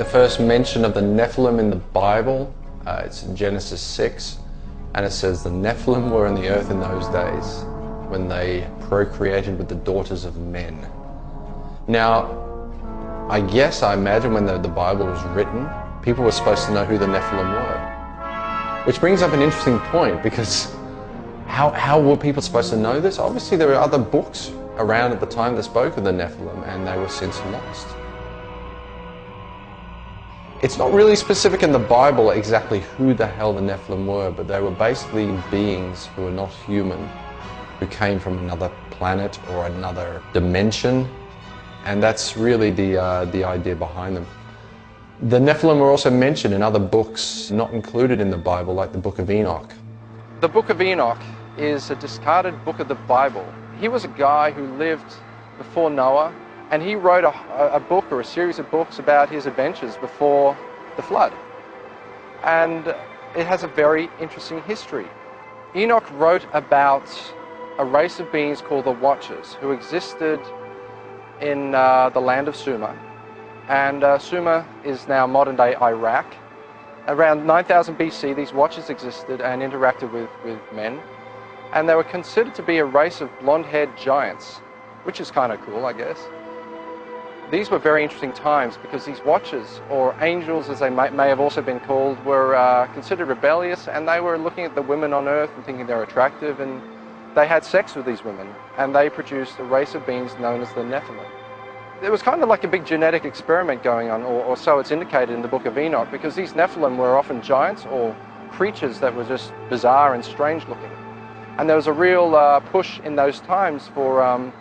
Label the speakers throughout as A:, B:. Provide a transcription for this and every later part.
A: first mention of the Nephilim in the Bible, it's in Genesis 6, and it says the Nephilim were in the earth in those days when they procreated with the daughters of men. Now, I imagine when the Bible was written, people were supposed to know who the Nephilim were. Which brings up an interesting point, because how were people supposed to know this? Obviously there were other books around at the time that spoke of the Nephilim, and they were since lost. It's not really specific in the Bible exactly who the hell the Nephilim were, but they were basically beings who were not human, who came from another planet or another dimension, and that's really the idea behind them. The Nephilim were also mentioned in other books not included in the Bible, like the Book of Enoch.
B: The Book of Enoch is a discarded book of the Bible. He was a guy who lived before Noah, and he wrote a book or a series of books about his adventures before the flood. And it has a very interesting history. Enoch wrote about a race of beings called the Watchers, who existed in the land of Sumer. And Sumer is now modern-day Iraq. Around 9000 BC, these Watchers existed and interacted with men. And they were considered to be a race of blonde-haired giants, which is kind of cool, I guess. These were very interesting times because these Watchers, or angels as they may have also been called, were considered rebellious, and they were looking at the women on earth and thinking they were attractive, and they had sex with these women, and they produced a race of beings known as the Nephilim. There was kind of like a big genetic experiment going on, or so it's indicated in the Book of Enoch, because these Nephilim were often giants or creatures that were just bizarre and strange looking. And there was a real push in those times for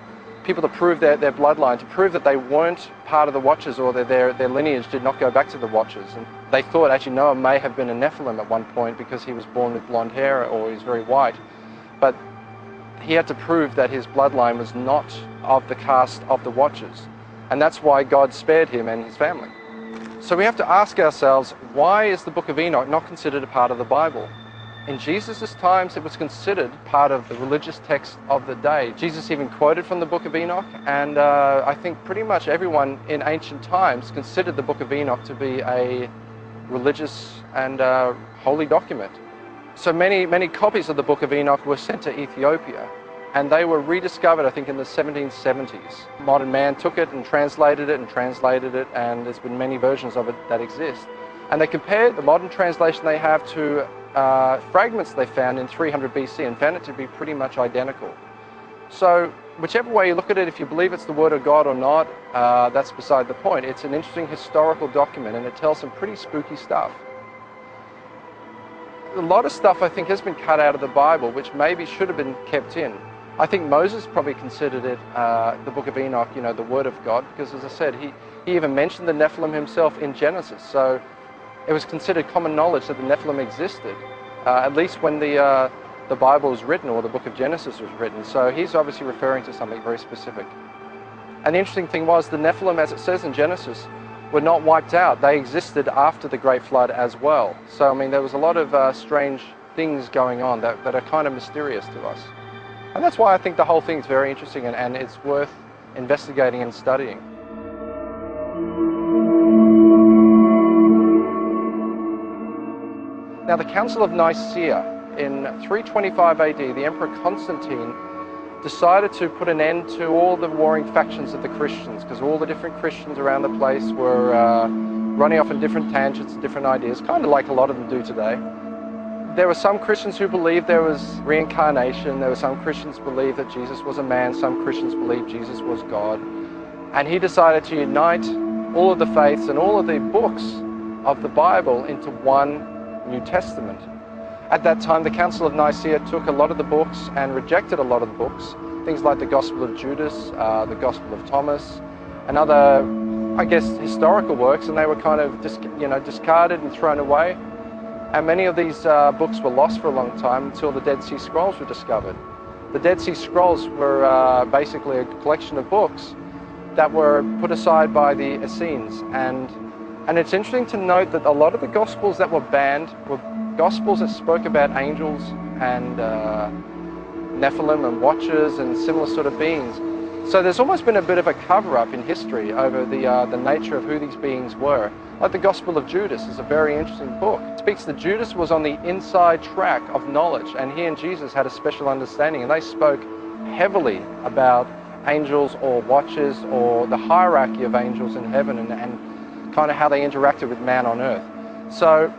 B: people to prove their bloodline, to prove that they weren't part of the Watchers, or their lineage did not go back to the Watchers. And they thought actually Noah may have been a Nephilim at one point because he was born with blonde hair or he was very white. But he had to prove that his bloodline was not of the caste of the Watchers. And that's why God spared him and his family. So we have to ask ourselves, why is the Book of Enoch not considered a part of the Bible? In Jesus' times, it was considered part of the religious text of the day. Jesus even quoted from the Book of Enoch, and I think pretty much everyone in ancient times considered the Book of Enoch to be a religious and holy document. So many copies of the Book of Enoch were sent to Ethiopia, and they were rediscovered, I think, in the 1770s. Modern man took it and translated it, and there's been many versions of it that exist. And they compared the modern translation they have to fragments they found in 300 BC and found it to be pretty much identical. So whichever way you look at it, if you believe it's the Word of God or not, that's beside the point. It's an interesting historical document, and it tells some pretty spooky stuff. A lot of stuff, I think, has been cut out of the Bible, which maybe should have been kept in. I think Moses probably considered it, the Book of Enoch, you know, the Word of God, because as I said, he even mentioned the Nephilim himself in Genesis. So it was considered common knowledge that the Nephilim existed, at least when the Bible was written, or the book of Genesis was written. So he's obviously referring to something very specific. And the interesting thing was, the Nephilim, as it says in Genesis, were not wiped out. They existed after the Great Flood as well. So, I mean, there was a lot of strange things going on that are kind of mysterious to us. And that's why I think the whole thing is very interesting, and it's worth investigating and studying. Now, the Council of Nicaea, in 325 AD, the Emperor Constantine decided to put an end to all the warring factions of the Christians, because all the different Christians around the place were running off in different tangents and different ideas, kind of like a lot of them do today. There were some Christians who believed there was reincarnation. There were some Christians who believed that Jesus was a man. Some Christians believed Jesus was God. And he decided to unite all of the faiths and all of the books of the Bible into one New Testament. At that time, the Council of Nicaea took a lot of the books and rejected a lot of the books, things like the Gospel of Judas, the Gospel of Thomas, and other, I guess, historical works, and they were kind of discarded and thrown away. And many of these books were lost for a long time until the Dead Sea Scrolls were discovered. The Dead Sea Scrolls were basically a collection of books that were put aside by the Essenes, and it's interesting to note that a lot of the Gospels that were banned were Gospels that spoke about angels and Nephilim and Watchers and similar sort of beings. So there's almost been a bit of a cover-up in history over the nature of who these beings were. Like the Gospel of Judas is a very interesting book. It speaks that Judas was on the inside track of knowledge, and he and Jesus had a special understanding, and they spoke heavily about angels or watchers or the hierarchy of angels in heaven and kind of how they interacted with man on earth. So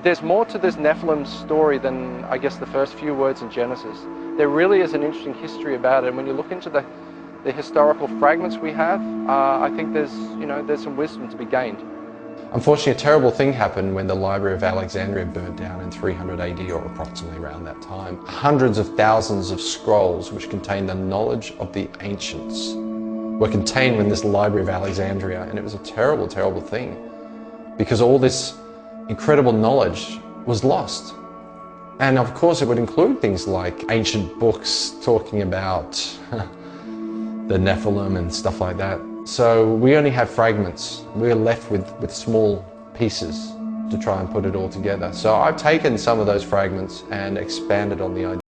B: there's more to this Nephilim story than, I guess, the first few words in Genesis. There really is an interesting history about it, and when you look into the historical fragments we have, I think there's some wisdom to be gained.
A: Unfortunately, a terrible thing happened when the Library of Alexandria burnt down in 300 AD, or approximately around that time. Hundreds of thousands of scrolls which contained the knowledge of the ancients were contained in this Library of Alexandria, and it was a terrible, terrible thing, because all this incredible knowledge was lost. And of course it would include things like ancient books talking about the Nephilim and stuff like that. So we only have fragments. We're left with small pieces to try and put it all together. So I've taken some of those fragments and expanded on the idea.